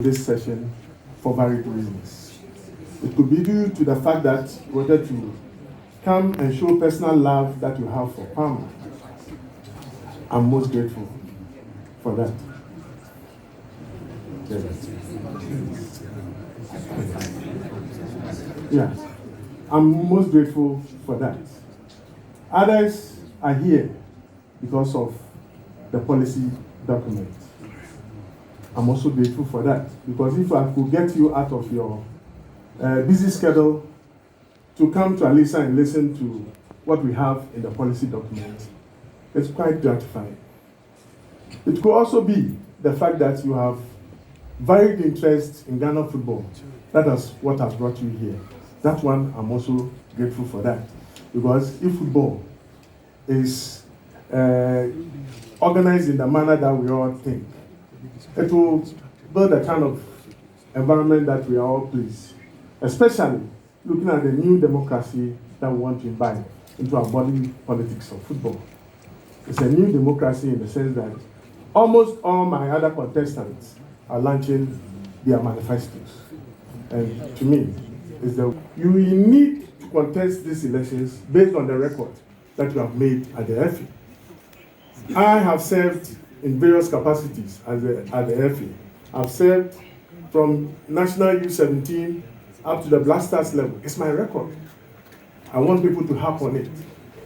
this session for varied reasons. It could be due to the fact that you wanted to come and show personal love that you have for Palmer. I'm most grateful for that. Yeah, I'm most grateful for that. Others are here because of the policy document. I'm also grateful for that, because if I could get you out of your busy schedule to come to Alisa and listen to what we have in the policy document, it's quite gratifying. It could also be the fact that you have varied interest in Ghana football. That is what has brought you here. That one, I'm also grateful for that, because if football is organized in the manner that we all think, it will build a kind of environment that we are all pleased, especially looking at the new democracy that we want to imbibe into our body politics of football. It's a new democracy in the sense that almost all my other contestants are launching their manifestos. And to me, you need to contest these elections based on the record that you have made at the FA. I have served in various capacities at the FA. I've served from National U17 up to the Blasters level. It's my record. I want people to harp on it,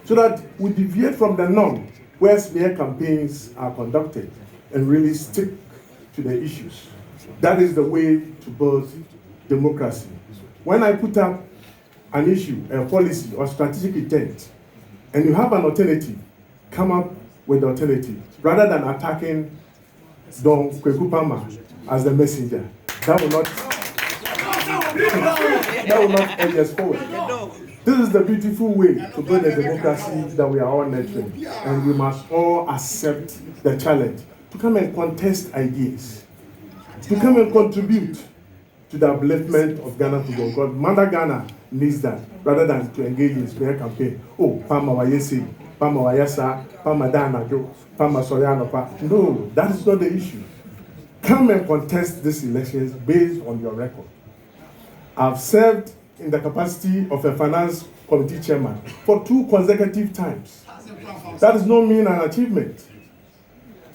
so that we deviate from the norm where smear campaigns are conducted and really stick to the issues. That is the way to build democracy. When I put up an issue, a policy, or strategic intent, and you have an alternative, come up with the alternative, rather than attacking Don Kwaku Palmer as the messenger. That will not edge us forward. This is the beautiful way to build a democracy that we are all nurturing, and we must all accept the challenge to come and contest ideas, to come and contribute to the upliftment of Ghana football. Because Mother Ghana needs that, rather than to engage in smear campaign. Oh, Palmer Wayesi, Palmer Wayasa, Palmer Danajo, Palmer Soyanopa. No, that is not the issue. Come and contest these elections based on your record. I've served in the capacity of a finance committee chairman for 2 consecutive times. That is not mean an achievement.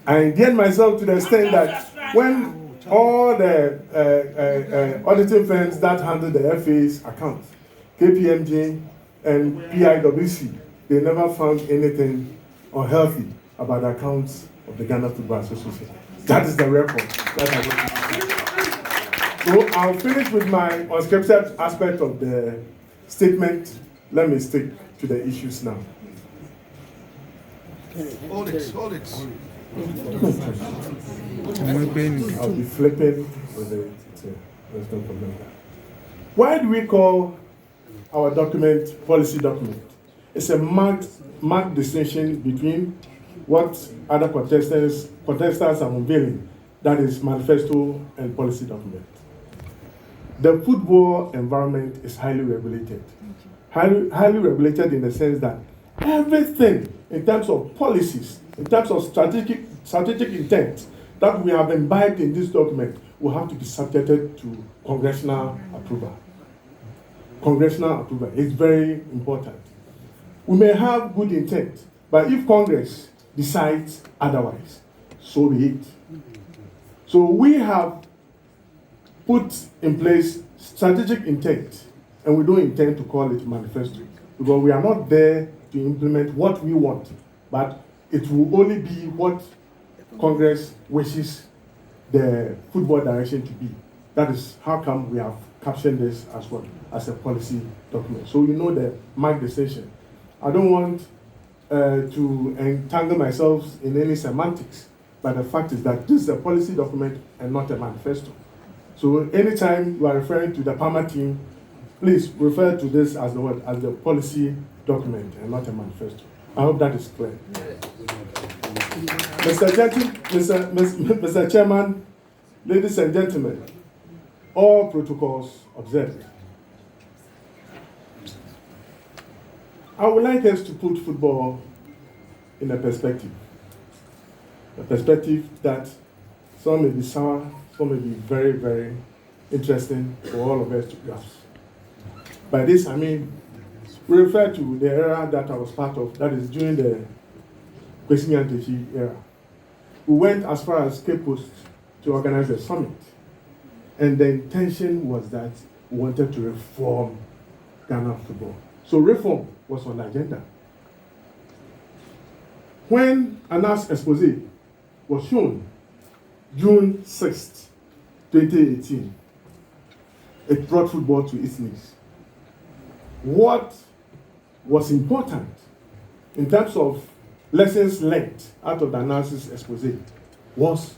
I endeared myself to the extent that when all the auditing firms that handle the FA's accounts, KPMG and PIWC, they never found anything unhealthy about the accounts of the Ghana Football Association. That is the record that I want to. So I'll finish with my unscripted aspect of the statement. Let me stick to the issues now. Hold it. I'll be flipping with it. There's no problem. Why do we call our document policy document? It's a marked distinction between what other contestants are unveiling, that is manifesto and policy document. The football environment is highly regulated. Highly regulated in the sense that everything in terms of policies, in terms of strategic intent that we have imbibed in this document will have to be subjected to congressional approval. Congressional approval is very important. We may have good intent, but if Congress decides otherwise, so be it. So we have put in place strategic intent, and we don't intend to call it manifesto, because we are not there to implement what we want, but it will only be what Congress wishes the football direction to be. That is how come we have captioned this as what? As a policy document. So you know the marked distinction. I don't want to entangle myself in any semantics, but the fact is that this is a policy document and not a manifesto. So anytime you are referring to the Palmer team, please refer to this as the word, as the policy document and not a manifesto. I hope that is clear. Mr. Chairman, ladies and gentlemen, all protocols observed. I would like us to put football in a perspective that some may be sour, going to be very, very interesting for all of us to grasp. By this, I mean, we refer to the era that I was part of, that is during the Kwesi Nyantakyi era. We went as far as Cape Coast to organize a summit. And the intention was that we wanted to reform Ghana football. So reform was on the agenda. When Anas expose was shown, June 6th, 2018, it brought football to its knees. What was important in terms of lessons learned out of the Anas's expose was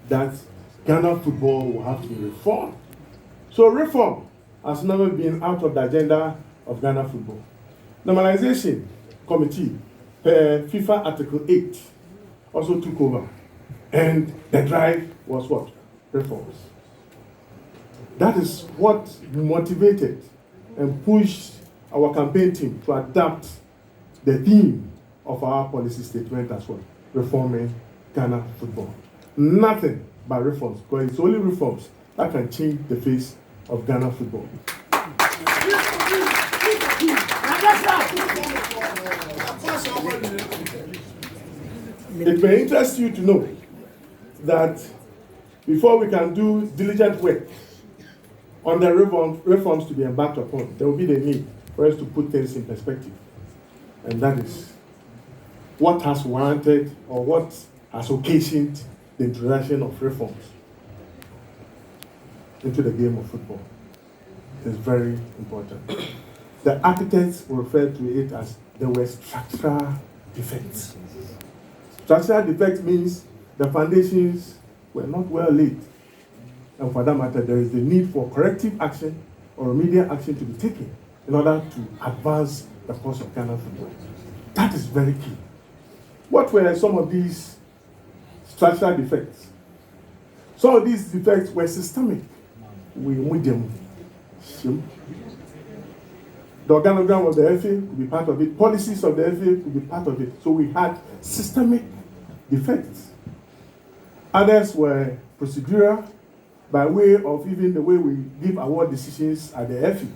that Ghana football will have to be reformed. So reform has never been out of the agenda of Ghana football. Normalization Committee, FIFA Article 8, also took over. And the drive was what? Reforms. That is what motivated and pushed our campaign team to adapt the theme of our policy statement as well, reforming Ghana football. Nothing but reforms, because it's only reforms that can change the face of Ghana football. It may interest you to know that before we can do diligent work on the reforms to be embarked upon, there will be the need for us to put things in perspective. And that is what has warranted or what has occasioned the introduction of reforms into the game of football. Is very important. The architects referred to it as there were structural defects. Structural defects means the foundations were not well laid. And for that matter, there is the need for corrective action or remedial action to be taken in order to advance the cause of Ghana football. That is very key. What were some of these structural defects? Some of these defects were systemic. We need them. The organogram of the FA could be part of it. Policies of the FA could be part of it. So we had systemic defects. Others were procedural by way of even the way we give award decisions at the FA.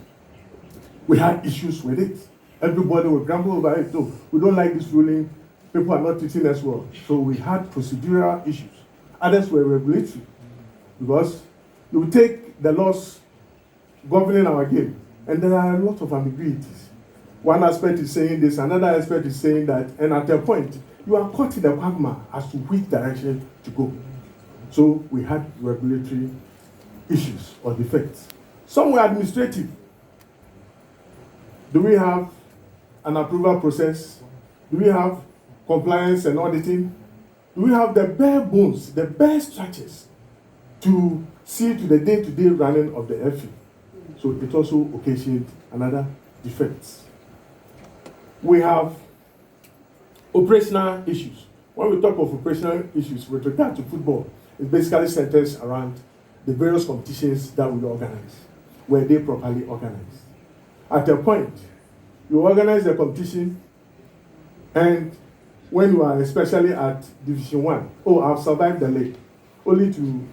We had issues with it. Everybody would grumble over it. No, we don't like this ruling. People are not treating us well. So we had procedural issues. Others were regulatory. Because you take the laws governing our game, and there are a lot of ambiguities. One aspect is saying this, another aspect is saying that, and at a point, you are caught in a quagmire as to which direction to go. So we had regulatory issues or defects. Some were administrative. Do we have an approval process? Do we have compliance and auditing? Do we have the bare bones, the bare structures to see to the day-to-day running of the FA? So it also occasioned another defect. We have operational issues. When we talk of operational issues with regard to football, it basically centers around the various competitions that we organize. Were they properly organized? At a point, you organize the competition, and when you are especially at Division 1, I've survived the league, only to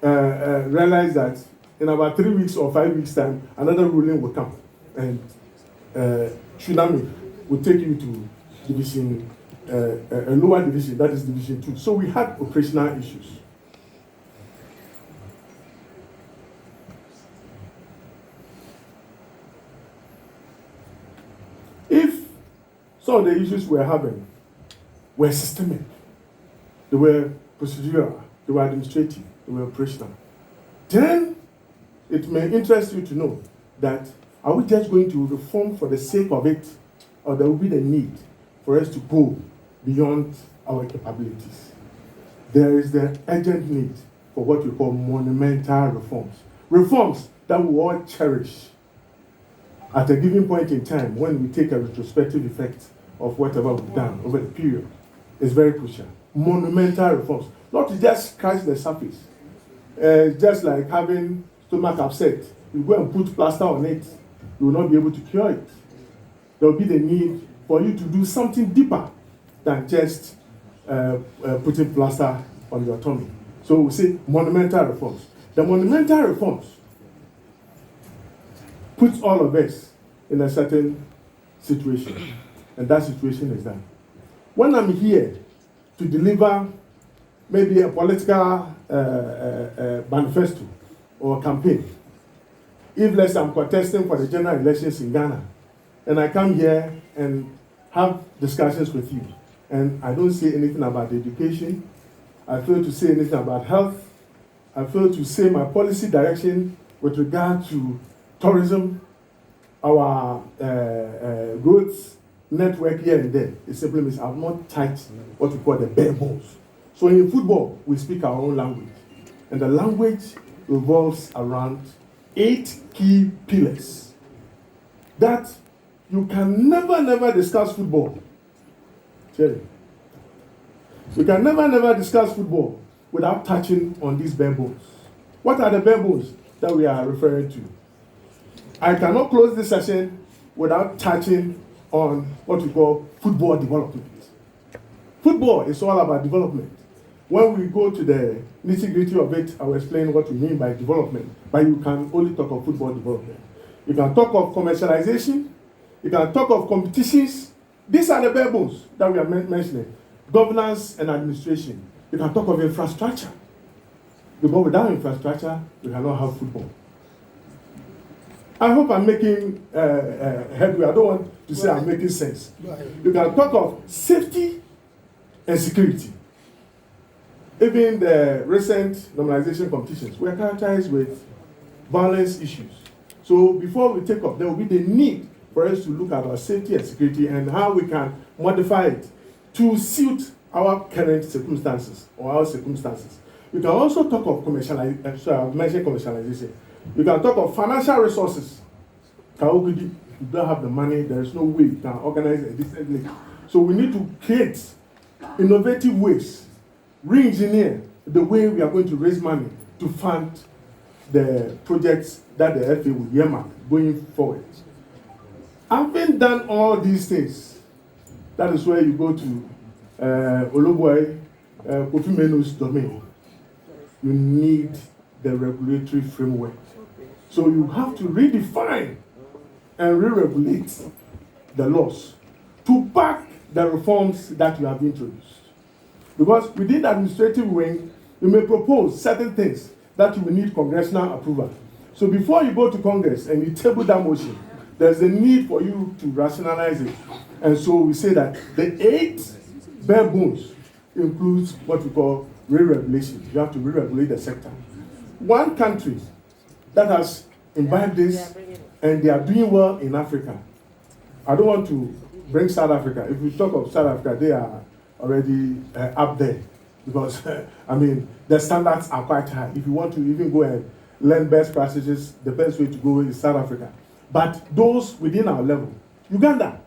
realize that in about 3 weeks or 5 weeks' time, another ruling will come, and tsunami will take you to division, a lower division, that is Division 2. So we had operational issues. If some of the issues we're having were systemic, they were procedural, they were administrative, they were operational, then it may interest you to know that are we just going to reform for the sake of it, or there will be the need for us to go beyond our capabilities? There is the urgent need for what we call monumental reforms. Reforms that we all cherish at a given point in time when we take a retrospective effect of whatever we've done over the period. Is very crucial. Monumental reforms. Not to just scratch the surface. Just like having stomach upset. You go and put plaster on it, you will not be able to cure it. There will be the need for you to do something deeper than just putting plaster on your tummy. So we say monumental reforms. The monumental reforms puts all of us in a certain situation, and that situation is that when I'm here to deliver maybe a political manifesto or campaign, if let's say I'm contesting for the general elections in Ghana, and I come here and have discussions with you, and I don't say anything about education, I fail to say anything about health, I fail to say my policy direction with regard to tourism, our roads network here and there. It simply means I've not touched what we call the bare bones. So in football, we speak our own language. And the language revolves around 8 key pillars that you can never discuss football. Jerry. You can never discuss football without touching on these bare bones. What are the bare bones that we are referring to? I cannot close this session without touching on what we call football development. Football is all about development. When we go to the nitty-gritty of it, I will explain what we mean by development, but you can only talk of football development. You can talk of commercialization, you can talk of competitions. These are the bare bones that we are mentioning. Governance and administration. You can talk of infrastructure. Because without infrastructure, you cannot have football. I hope I'm making headway. I don't want to say I'm making sense. You can talk of safety and security. Even the recent normalization competitions were characterized with violence issues. So before we take up, there will be the need for us to look at our safety and security and how we can modify it to suit our current circumstances or our circumstances. You can also talk of commercialization. You can talk of financial resources. Kwaku, you don't have the money, there is no way you can organize a decent league. So we need to create innovative ways, re-engineer the way we are going to raise money to fund the projects that the FA will earmark going forward. Having done all these things, that is where you go to Oloboy Kofi Menu's domain. You need the regulatory framework. So you have to redefine and re-regulate the laws to back the reforms that you have introduced. Because within the administrative wing, you may propose certain things that you will need congressional approval. So before you go to Congress and you table that motion, there's a need for you to rationalize it. And so we say that the 8 bare bones includes what we call re-regulation. You have to re-regulate the sector. One country that has imbibed this and they are doing well in Africa. I don't want to bring South Africa. If we talk of South Africa, they are already up there because, the standards are quite high. If you want to even go and learn best practices, the best way to go is South Africa. But those within our level, Uganda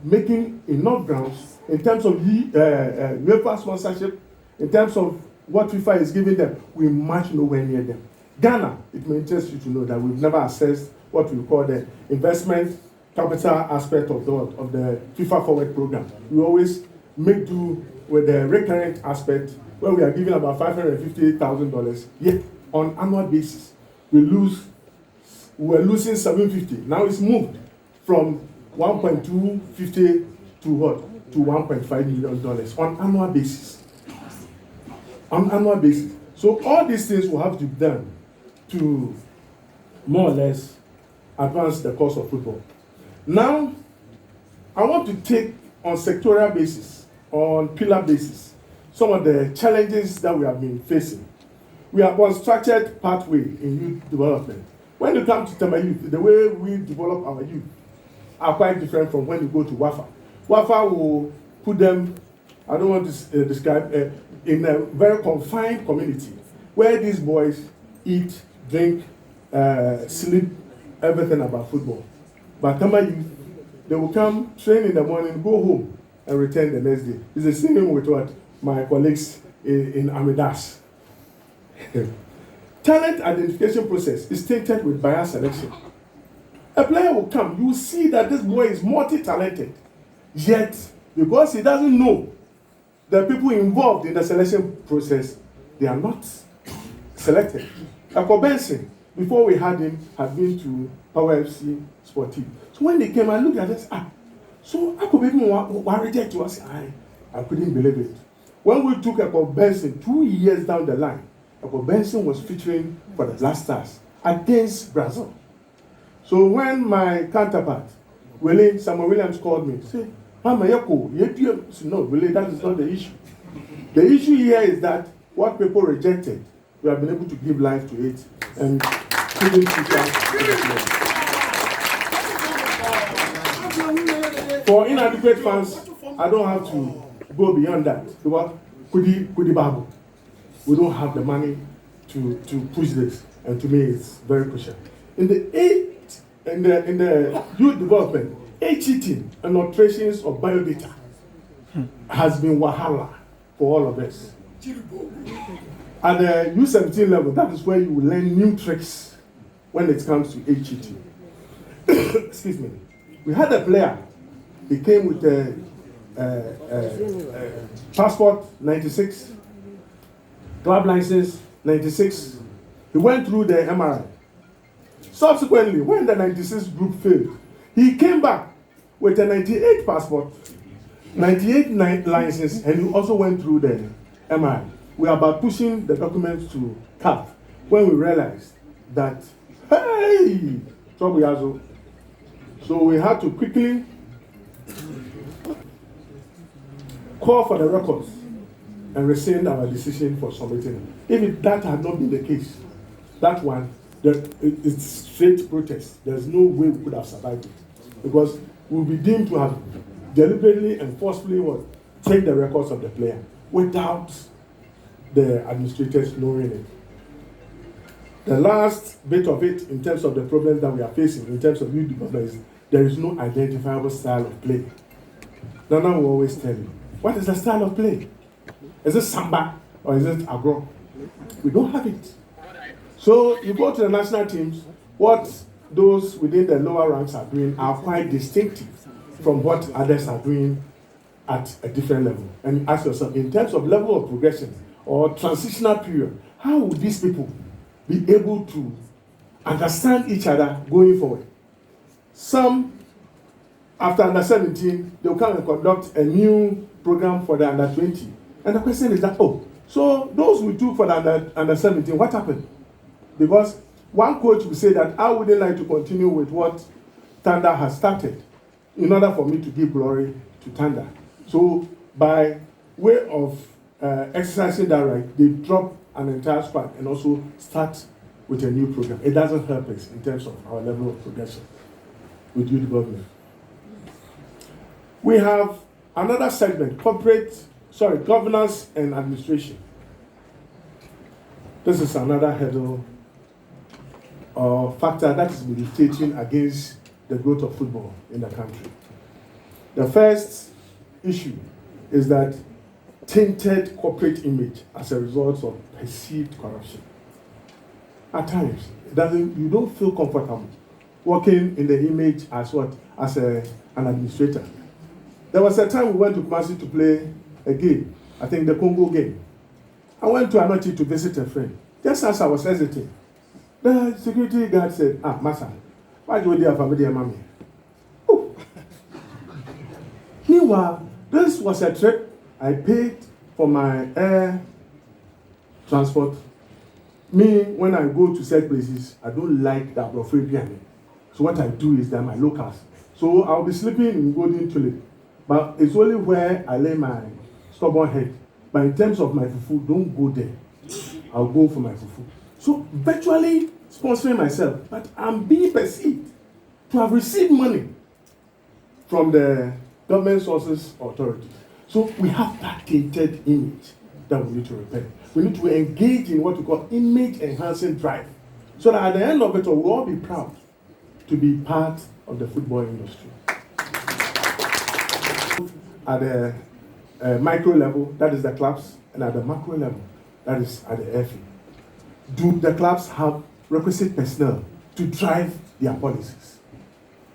making enough grounds in terms of UEFA sponsorship, in terms of what FIFA is giving them, we much nowhere near them. Ghana, it may interest you to know that we've never assessed what we call the investment capital aspect of the FIFA Forward program. We always make do with the recurrent aspect where we are giving about $558,000 yet on annual basis. We're losing $750. Now it's moved from 1.250 to what? To $1.5 million on annual basis. On annual basis. So all these things will have to be done to more or less advance the course of football. Now, I want to take on sectorial basis, on pillar basis, some of the challenges that we have been facing. We have one structured pathway in youth development. When you come to Tema Youth, the way we develop our youth are quite different from when you go to WAFA. WAFA will put them, I don't want to describe, in a very confined community where these boys eat, drink, sleep, everything about football. But Tema Youth, they will come, train in the morning, go home, and return the next day. It's the same with what my colleagues in Amidas. Talent identification process is tainted with bias selection. A player will come, you will see that this boy is multi-talented, yet because he doesn't know the people involved in the selection process, they are not selected. Akko Benson, before we had him, had been to Power FC Sport Team. So when they came, I looked at this, so Akko Benson reject us. I couldn't believe it. When we took Akko Benson 2 years down the line, Akko Benson was featuring for the Black Stars against Brazil. So when my counterpart, Samuel Williams, called me, said, Mama Yoko, no, Willie, that is not the issue. The issue here is that what people rejected, we have been able to give life to it and giving future to the player. For inadequate fans, I don't have to go beyond that. Because Kudi Babu, we don't have the money to push this, and to me it's very crucial. In the youth development, cheating and alterations of biodata has been wahala for all of us. At the U17 level, that is where you will learn new tricks when it comes to cheating. Excuse me. We had a player, he came with a passport 96, club license 96. He went through the MRI. Subsequently, when the 96 group failed, he came back with a 98 passport, 98 license, and he also went through the MRI. We are about pushing the documents to CAF when we realized that, hey, trouble yazo. So we had to quickly call for the records and rescind our decision for submitting. If that had not been the case, that one, it's straight protest. There's no way we could have survived it. Because we'll be deemed to have deliberately and forcefully take the records of the player without the administrators knowing it. The last bit of it, in terms of the problems that we are facing, in terms of youth development, is there is no identifiable style of play. Nana will always tell you, what is the style of play? Is it samba or is it agro? We don't have it. So you go to the national teams, what those within the lower ranks are doing are quite distinctive from what others are doing at a different level. And ask yourself, in terms of level of progression or transitional period, how would these people be able to understand each other going forward? Some, after under 17, they'll come and conduct a new program for the under 20. And the question is that, so those we took for the under 17, what happened? Because one coach will say that I wouldn't like to continue with what Thunder has started in order for me to give glory to Thunder. So by way of exercising that right, they drop an entire squad and also start with a new program. It doesn't help us in terms of our level of progression with youth development. We have another segment, governance and administration. This is another hurdle or factor that is militating against the growth of football in the country. The first issue is that tainted corporate image as a result of perceived corruption. At times, you don't feel comfortable working in the image as an administrator. There was a time we went to Kumasi to play a game, I think the Congo game. I went to Anochi to visit a friend. Just as I was hesitating, the security guard said, Masa, why do you have family and mommy? Oh. Meanwhile, this was a trip I paid for my air transport. Me, when I go to said places, I don't like that Wilfred. So what I do is that my locals. So I'll be sleeping in Golden Tulip. But it's only where I lay my stubborn head. But in terms of my fufu, don't go there. I'll go for my fufu. So virtually sponsoring myself, but I'm being perceived to have received money from the government sources authority. So we have that tainted image that we need to repair. We need to engage in what we call image enhancing drive. So that at the end of it all, we'll all be proud to be part of the football industry. At the micro level, that is the clubs, and at the macro level, that is at the FA. Do the clubs have requisite personnel to drive their policies?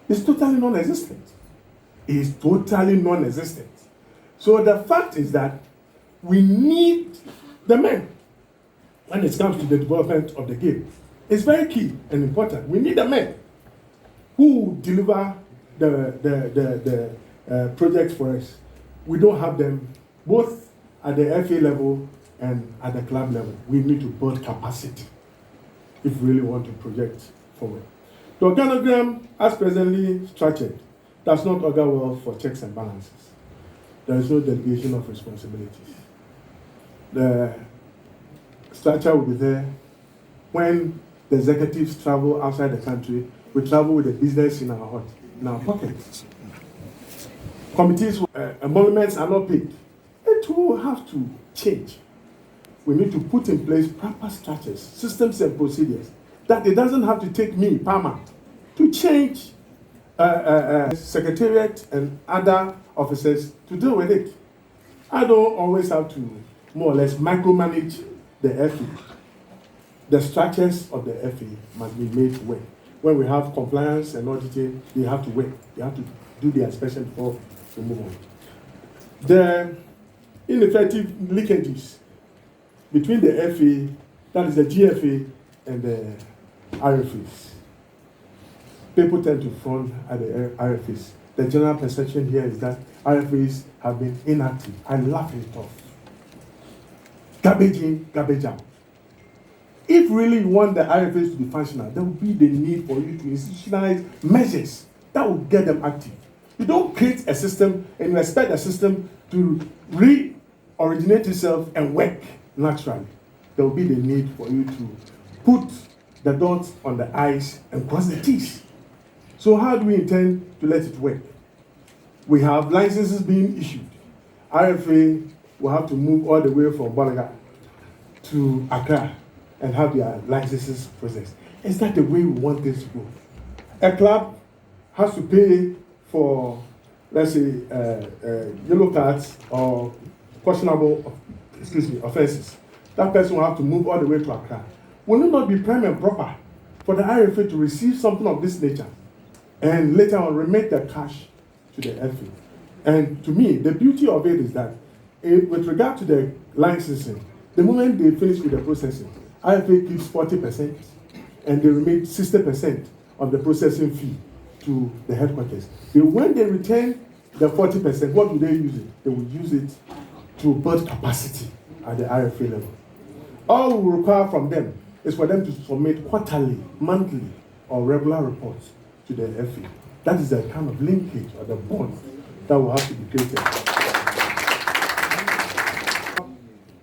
It's totally non-existent. It's totally non-existent. So the fact is that we need the men when it comes to the development of the game. It's very key and important. We need the men who deliver the projects for us. We don't have them both at the FA level and at the club level. We need to build capacity if we really want to project forward. The organogram, as presently structured, does not augur well for checks and balances. There is no delegation of responsibilities. The structure will be there. When the executives travel outside the country, we travel with the business in our pockets. Committees, emoluments are not paid. It will have to change. We need to put in place proper structures, systems and procedures, that it doesn't have to take me, Palmer, to change secretariat and other officers to deal with it. I don't always have to more or less micromanage the FA. The structures of the FA must be made to work. When we have compliance and auditing, they have to work. They have to do the inspection before we move on. The ineffective linkages between the FA, that is the GFA, and the RFAs. People tend to frown at the RFAs. The general perception here is that RFAs have been inactive. I laugh it off. Garbage in, garbage out. If really you want the RFAs to be functional, there will be the need for you to institutionalize measures that will get them active. You don't create a system and you expect the system to re-originate itself and work naturally. There will be the need for you to put the dots on the I's and cross the T's. So how do we intend to let it work? We have licenses being issued. RFA will have to move all the way from Balaga to Accra and have their licenses processed. Is that the way we want this to go? A club has to pay for, let's say, yellow cards or questionable, offenses. That person will have to move all the way to Accra. Will it not be prime and proper for the RFA to receive something of this nature and later on remit the cash to the FA? And to me, the beauty of it is that with regard to the licensing, the moment they finish with the processing, RFA keeps 40% and they remit 60% of the processing fee to the headquarters. When they return the 40%, what do they use it? They will use it to build capacity at the RFA level. All we require from them is for them to submit quarterly, monthly, or regular reports to the FA. That is the kind of linkage or the bond that will have to be created.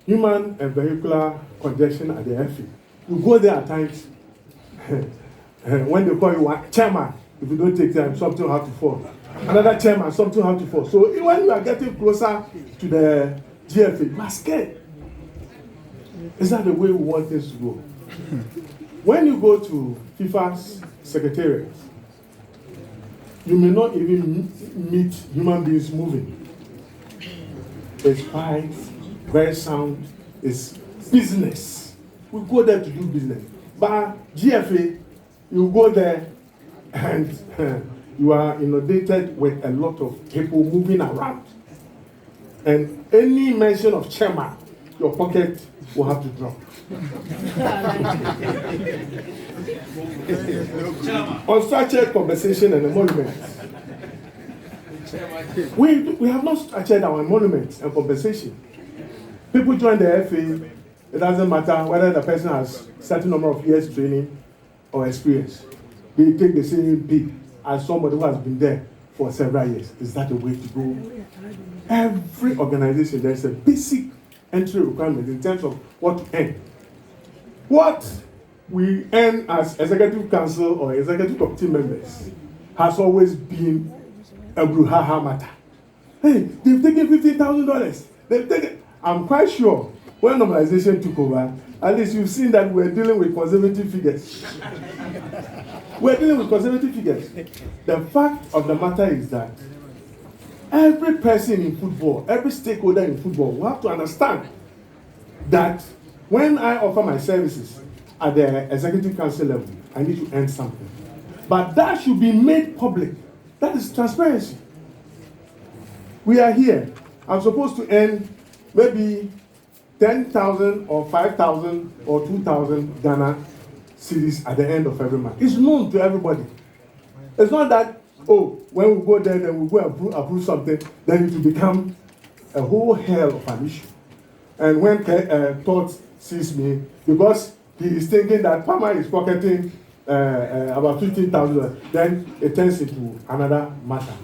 Human and vehicular congestion at the FA. You go there at times, when they call you chairman, if you don't take time, something will have to fall. Another chairman, something will have to fall. So when you are getting closer to the GFA, you are scared. Is that the way we want things to go? When you go to FIFA's secretariat, you may not even meet human beings moving. It's quiet, very sound, it's business. We go there to do business. But GFA, you go there and you are inundated with a lot of people moving around. And any mention of chairman, your pocket will have to drop. Unstructured conversation and emoluments. We have not structured our emoluments and compensation. People join the FA, it doesn't matter whether the person has a certain number of years training or experience. They take the same pay as somebody who has been there for several years. Is that the way to go? Every organization, there's a basic entry requirement in terms of what to earn. What we earn as executive council or executive committee members has always been a brouhaha matter. Hey, they've taken $50,000. They've taken. I'm quite sure when normalization took over, at least you've seen that we're dealing with conservative figures. We're dealing with conservative figures. The fact of the matter is that every person in football, every stakeholder in football will have to understand that when I offer my services at the executive council level, I need to earn something. But that should be made public. That is transparency. We are here. I'm supposed to earn maybe 10,000 or 5,000 or 2,000 Ghana cedis at the end of every month. It's known to everybody. It's not that, oh, when we go there, then we go and approve something, then it will become a whole hell of an issue. And when Todd sees me, because he is thinking that Palmer is pocketing about 15,000, then it turns into another matter.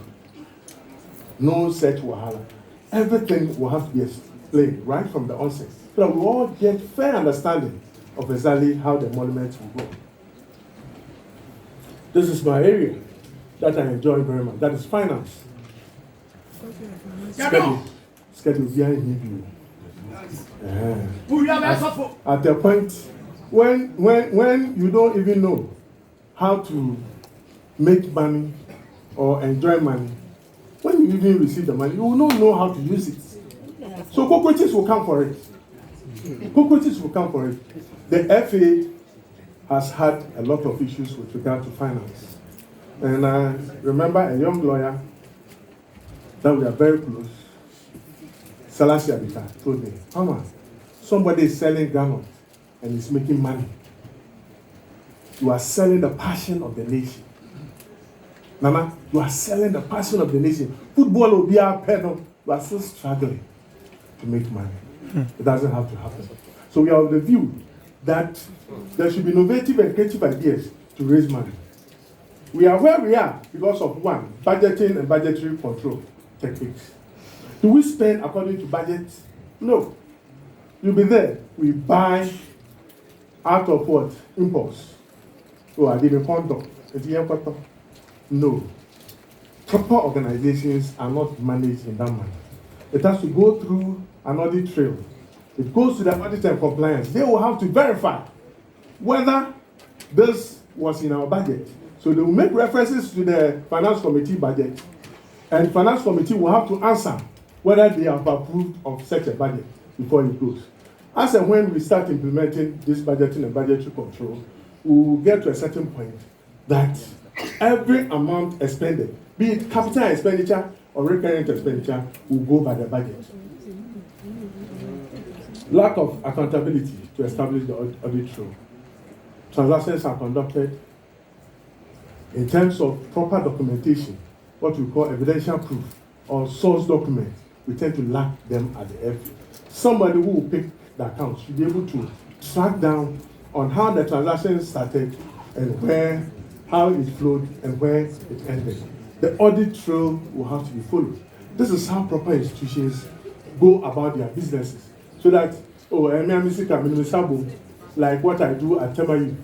No such wahala. Everything will have to be explained right from the onset, so that we all get fair understanding of exactly how the monument will go. This is my area that I enjoy very much. That is finance. Schedule behind you. At the point when you don't even know how to make money or enjoy money, when you even receive the money, you will not know how to use it. So cockroaches will come for it. Cockroaches will come for it. The FA has had a lot of issues with regard to finance. And I remember a young lawyer that we are very close, Selassie Abita, told me, Mama, somebody is selling gallons and is making money. You are selling the passion of the nation. Mama, you are selling the passion of the nation. Football will be our pedal. You are still struggling to make money. It doesn't have to happen. So we are of the view that there should be innovative and creative ideas to raise money. We are where we are because of one, budgeting and budgetary control techniques. Do we spend according to budget? No. You'll be there. We buy out of what? Impulse. So I did a conduct. No. Proper organizations are not managed in that manner. It has to go through an audit trail. It goes to the audit and compliance. They will have to verify whether this was in our budget. So they will make references to the finance committee budget, and finance committee will have to answer whether they have approved of such a budget before it goes. As and when we start implementing this budgeting and budgetary control, we will get to a certain point that every amount expended, be it capital expenditure or recurrent expenditure, will go by the budget. Lack of accountability to establish the audit trail. Transactions are conducted in terms of proper documentation, what we call evidential proof or source document. We tend to lack them at the FA. Somebody who will pick the account should be able to track down on how the transaction started and how it flowed and where it ended. The audit trail will have to be followed. This is how proper institutions go about their businesses. So that, like what I do at Temayu,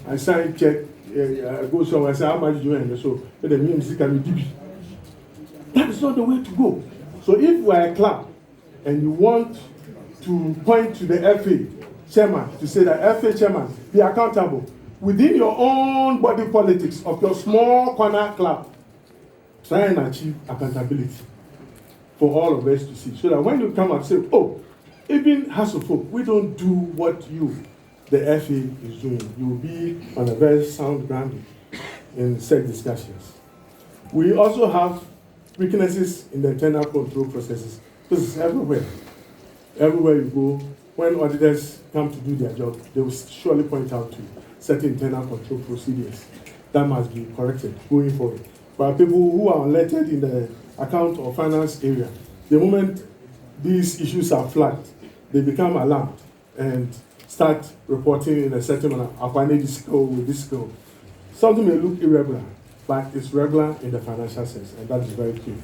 I sign check, I go somewhere, I say, how much do you earn? So, the music can be DB. That is not the way to go. So if we are a club and you want to point to the FA chairman to say that FA chairman, be accountable within your own body politics of your small corner club, try and achieve accountability for all of us to see. So that when you come and say, oh, even Hasselfolk, we don't do what you, the FA, is doing. You will be on a very sound ground in such discussions. We also have weaknesses in the internal control processes. This is everywhere. Everywhere you go, when auditors come to do their job, they will surely point out to certain internal control procedures that must be corrected going forward. But people who are elected in the account or finance area, the moment these issues are flagged, they become alarmed and start reporting in a certain manner. I need this go with this go. Something may look irregular, but it's regular in the financial sense, and that is very key.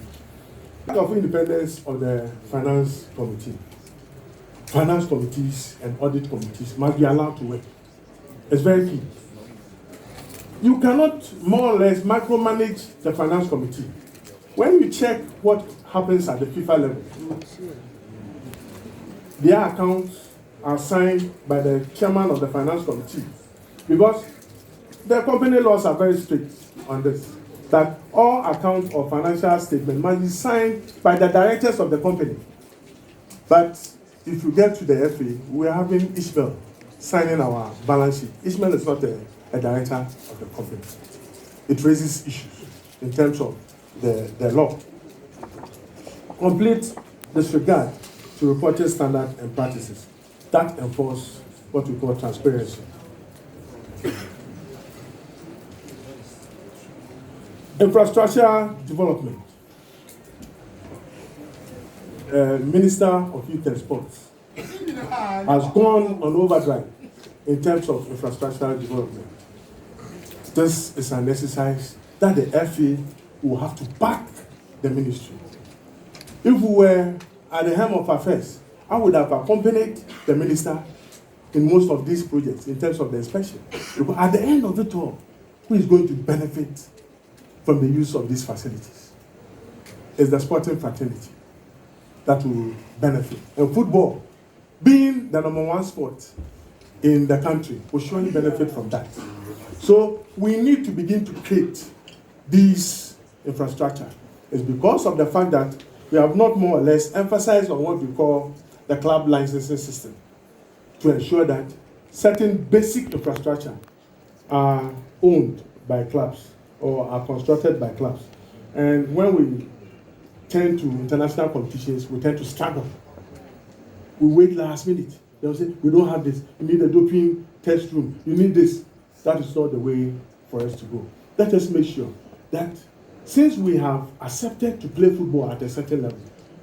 Lack of independence of the finance committee. Finance committees and audit committees must be allowed to work. It's very key. You cannot more or less micromanage the finance committee. When you check what happens at the FIFA level, their accounts are signed by the chairman of the finance committee, because the company laws are very strict on this, that all accounts or financial statements must be signed by the directors of the company. But if you get to the FA, we are having Ishmael signing our balance sheet. Ishmael is not a director of the company. It raises issues in terms of the law. Complete disregard to reporting standards and practices that enforce what we call transparency. Infrastructure development. Minister of Youth and Sports has gone on overdrive in terms of infrastructure development. This is an exercise that the FA will have to back the ministry. If we were at the helm of affairs, I would have accompanied the minister in most of these projects in terms of the inspection. Because at the end of it all, who is going to benefit from the use of these facilities? It's the sporting fraternity that will benefit. And football, being the #1 sport in the country, will surely benefit from that. So we need to begin to create these infrastructure. It's because of the fact that we have not more or less emphasized on what we call the club licensing system to ensure that certain basic infrastructure are owned by clubs or are constructed by clubs. And when we turn to international competitions, we tend to struggle. We wait last minute. They'll say, we don't have this. You need a doping test room. You need this. That is not the way for us to go. Let us make sure that since we have accepted to play football at a certain level,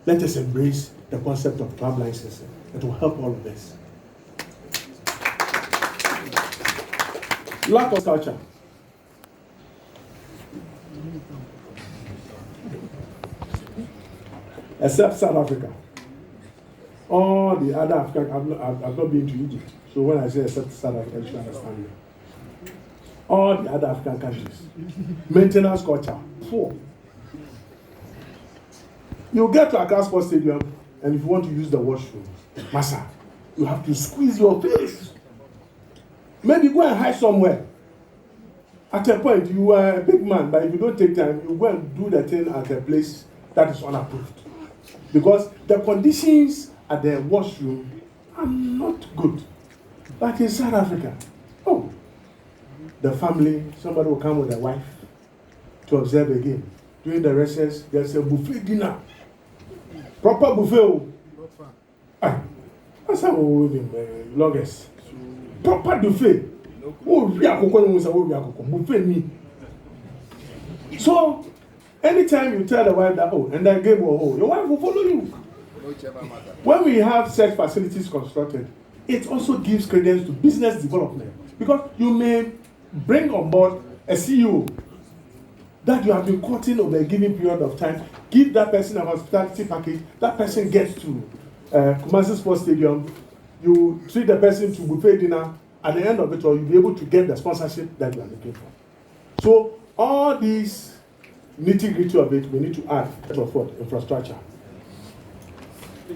let us embrace the concept of club licensing. It will help all of us. Lack of culture. Except South Africa. All the other African, I've not been to Egypt. So when I say except South Africa, you should understand me. All the other African countries, maintenance culture, poor. You get to Accra Sports Stadium, and if you want to use the washroom, massa, you have to squeeze your face. Maybe go and hide somewhere. At a point, you are a big man, but if you don't take time, you go and do the thing at a place that is unapproved. Because the conditions at the washroom are not good. Like in South Africa, the family, somebody will come with a wife to observe a game. During the recess, there's a buffet dinner. Proper buffet. That's how we live in Lagos. Proper buffet. Buffet. So, anytime you tell the wife that, and that game will your wife will follow you. When we have such facilities constructed, it also gives credence to business development. Because you may bring on board a CEO that you have been courting over a given period of time, give that person a hospitality package, that person gets to Kumasi Sports Stadium, you treat the person to buffet dinner, at the end of it all, you'll be able to get the sponsorship that you are looking for. So all these nitty-gritty of it, we need to add of what? Infrastructure.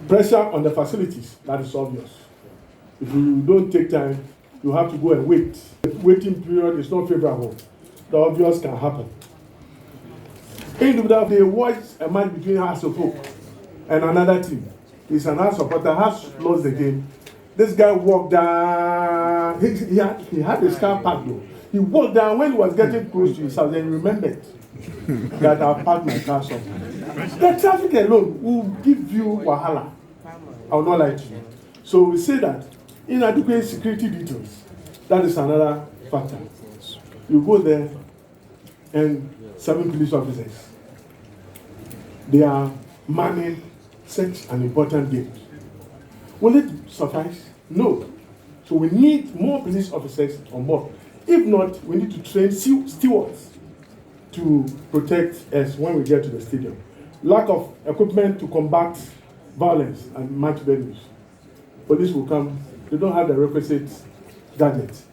Pressure on the facilities, that is obvious. If you don't take time, you have to go and wait. The waiting period is not favorable. The obvious can happen. Individual, they watch a match between Hearts of Hope and another team. He's an Hearts supporter, Hearts lost the game. This guy walked down, he had his car parked though. He walked down when he was getting close to his house and he remembered that I parked my car somewhere. The traffic alone will give you wahala. I will not lie to you. So we say that inadequate security details, that is another factor. You go there and 7 police officers, they are manning such an important gate. Will it suffice? No. So we need more police officers on board. If not, we need to train stewards to protect us when we get to the stadium. Lack of equipment to combat violence and match venues. Police will come, they don't have the requisite gadgets.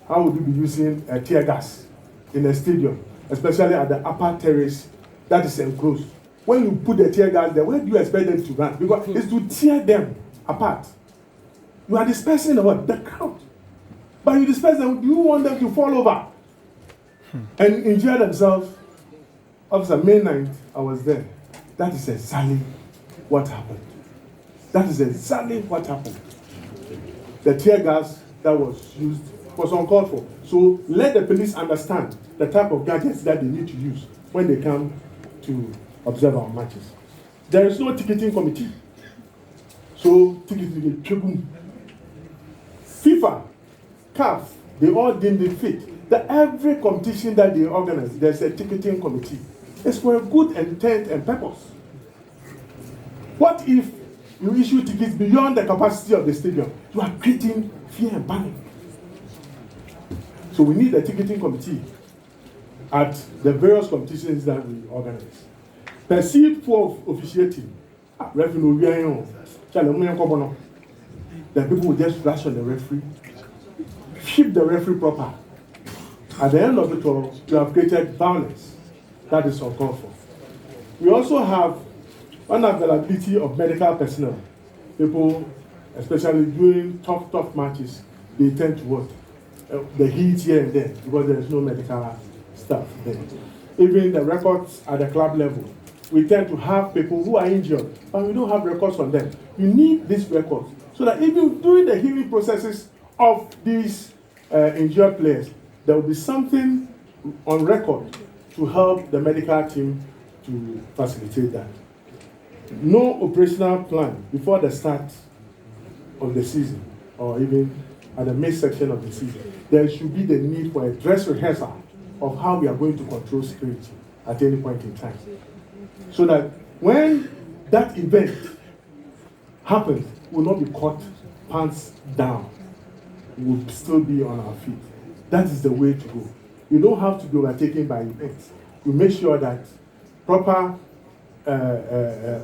How would you be using a tear gas in a stadium, especially at the upper terrace that is enclosed? When you put the tear gas there, where do you expect them to run? Because it's to tear them apart. You are dispersing the crowd. But you disperse them, you want them to fall over and injure themselves. Officer, May 9th, I was there. That is exactly what happened. That is exactly what happened. The tear gas that was used was uncalled for. So let the police understand the type of gadgets that they need to use when they come to observe our matches. There is no ticketing committee. So tickets will get boom. FIFA, CAF, they all deemed it fit that every competition that they organize, there's a ticketing committee. It's for a good intent and purpose. What if you issue tickets beyond the capacity of the stadium? You are creating fear and panic. So we need a ticketing committee at the various competitions that we organize. Perceived poor officiating, referee, then people will just rush on the referee, keep the referee proper. At the end of it all, you have created violence. That is uncalled for. We also have unavailability of medical personnel. People, especially during tough matches, they tend to work. The heat here and there because there is no medical staff there. Even the records at the club level, we tend to have people who are injured, but we don't have records on them. You need these records so that even during the healing processes of these injured players, there will be something on record to help the medical team to facilitate that. No operational plan before the start of the season or even at the midsection of the season. There should be the need for a dress rehearsal of how we are going to control security at any point in time. So that when that event happens, we will not be caught pants down. We will still be on our feet. That is the way to go. You don't have to be overtaken by events. You make sure that proper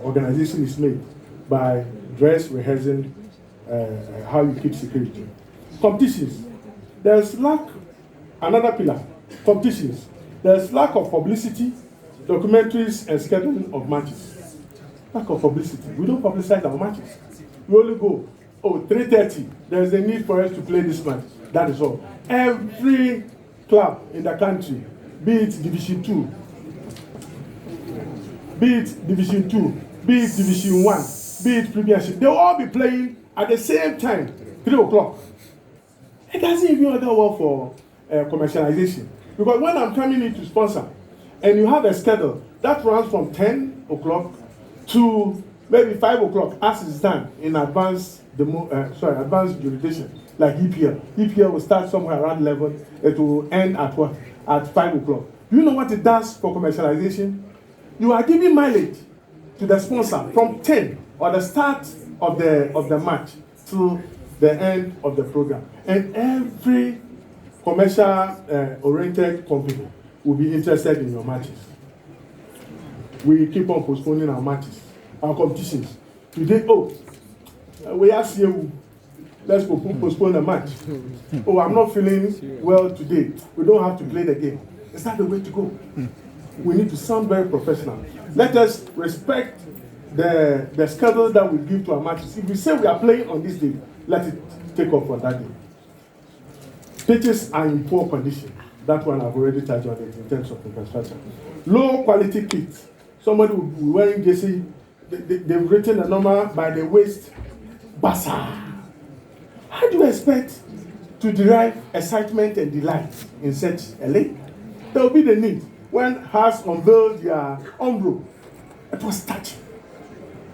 organization is made by dress rehearsing how you keep security. Competitions. There's lack, another pillar, competitions. There's lack of publicity, documentaries, and scheduling of matches. Lack of publicity. We don't publicize our matches. We only go, 3:30, there's a need for us to play this match. That is all. Every club in the country, be it Division 2, be it Division 2, be it Division 1, be it Premiership, they'll all be playing at the same time, 3 o'clock. It doesn't even other work for commercialization. Because when I'm coming in to sponsor, and you have a schedule that runs from 10 o'clock to maybe 5 o'clock, as is done in advanced jurisdiction, like EPL. EPL will start somewhere around 11, it will end at what? At 5 o'clock. Do you know what it does for commercialization? You are giving mileage to the sponsor from 10 or the start of the match to the end of the program. And every commercial oriented company will be interested in your matches. We keep on postponing our matches, our competitions. Today, we ask you, let's postpone the match. I'm not feeling well today. We don't have to play the game. Is that the way to go? We need to sound very professional. Let us respect the schedule that we give to our matches. If we say we are playing on this day, let it take off on that day. Pitches are in poor condition. That one I've already touched on it in terms of infrastructure. Low quality kits. Somebody will be wearing jersey. They've written the number by the waist. Basa. How do you expect to derive excitement and delight in such a league? There will be the need. When Hearts unveiled their envelope, it was touching.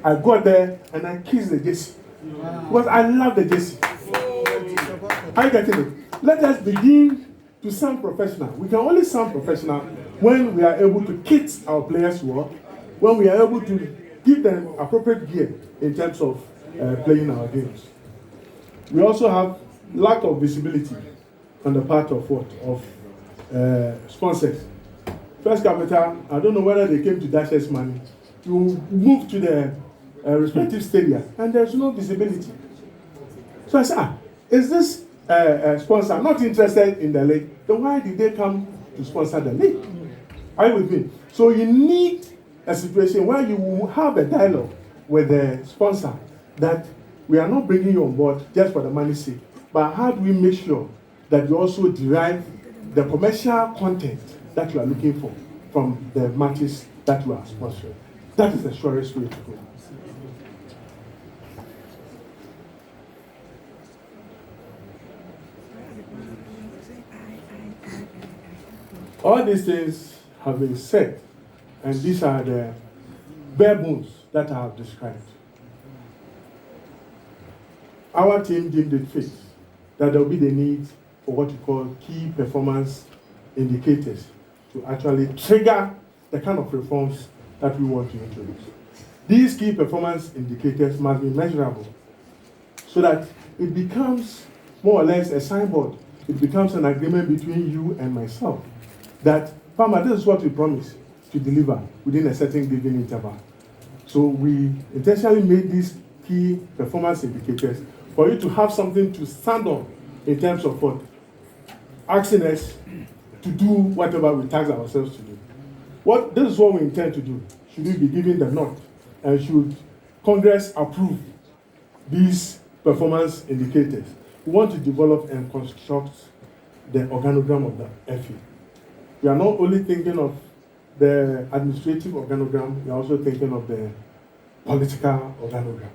I got there and I kissed the jersey. Because I love the jersey. Are you getting it? Let us begin to sound professional. We can only sound professional when we are able to kit our players well, when we are able to give them appropriate gear in terms of playing our games. We also have lack of visibility on the part of what? Of sponsors. First Capital, I don't know whether they came to dash us money. You move to the respective stadia and there's no visibility. So I said, is this sponsor not interested in the league? Then why did they come to sponsor the league? Are you with me? So you need a situation where you will have a dialogue with the sponsor that we are not bringing you on board just for the money's sake, but how do we make sure that you also derive the commercial content that you are looking for from the matches that you are sponsoring? That is the surest way to go. All these things have been said, and these are the bare bones that I have described. our team deemed it fit that there will be the need for what you call key performance indicators to actually trigger the kind of reforms that we want to introduce. These key performance indicators must be measurable so that it becomes more or less a signboard. It becomes an agreement between you and myself that, Farmer, this is what we promise to deliver within a certain given interval. So we intentionally made these key performance indicators for you to have something to stand on in terms of what? Asking us to do whatever we task ourselves to do. This is what we intend to do. Should we be given the nod? And should Congress approve these performance indicators? We want to develop and construct the organogram of the FA. We are not only thinking of the administrative organogram, we are also thinking of the political organogram.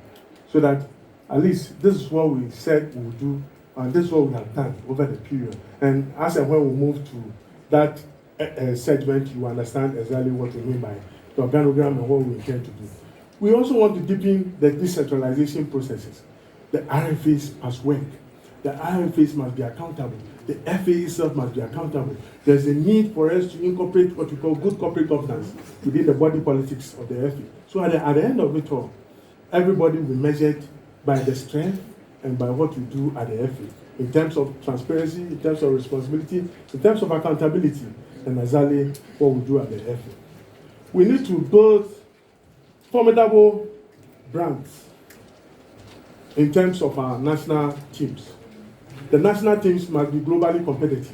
So that at least this is what we said we would do, and this is what we have done over the period. And as and when we move to that segment, you understand exactly what we mean by the organogram and what we intend to do. We also want to deepen the decentralization processes. The RFAs must work. The RFAs must be accountable. The FA itself must be accountable. There's a need for us to incorporate what we call good corporate governance within the body politics of the FA. So at the end of it all, everybody will be measured by the strength and by what we do at the FA in terms of transparency, in terms of responsibility, in terms of accountability, and exactly what we do at the FA. We need to build formidable brands in terms of our national teams. The national teams must be globally competitive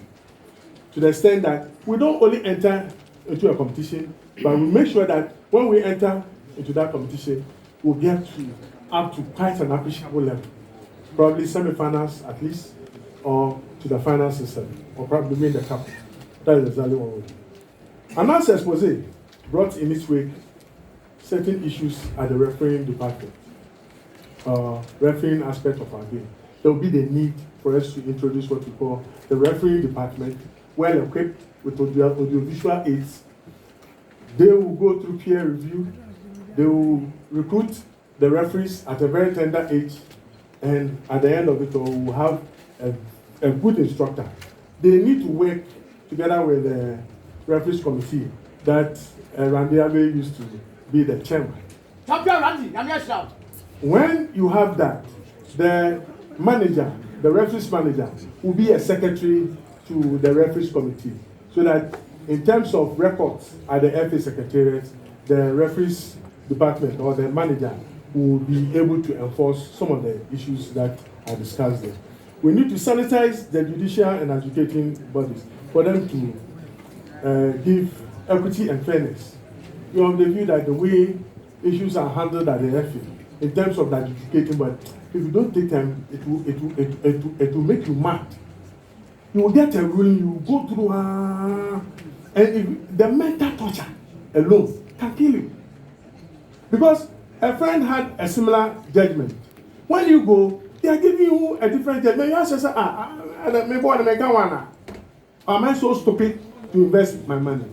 to the extent that we don't only enter into a competition, but we make sure that when we enter into that competition, we'll get up to quite an appreciable level, probably semi-finals at least, or to the final system, or probably win the cup. That is exactly what we do. And as Osei brought in its wake certain issues at the refereeing department, refereeing aspect of our game. There will be the need for us to introduce what we call the refereeing department, well equipped with audiovisual aids. They will go through peer review. They will recruit the referees at a very tender age, and at the end of it all, we will have a good instructor. They need to work together with the referees committee that Randy Abe used to be the chairman. When you have that, the manager, the referees manager, will be a secretary to the referees committee, so that in terms of records at the FA secretariat, the referees department or the manager will be able to enforce some of the issues that are discussed there. We need to sanitize the judicial and adjudicating bodies for them to give equity and fairness. You have the view that the way issues are handled at the FA in terms of the adjudicating body, if you don't take time, it will make you mad. You will get a ruling, you will go through, and if the mental torture alone can kill you. Because a friend had a similar judgment. When you go, they are giving you a different judgment. You ask yourself, am I so stupid to invest my money?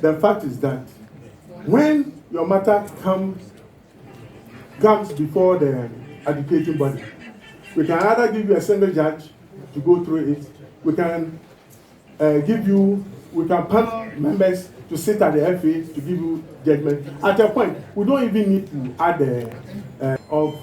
The fact is that when your matter comes before the adjudicating body, we can either give you a single judge to go through it. We can we can panel members to sit at the FA to give you judgment. At a point, we don't even need to add of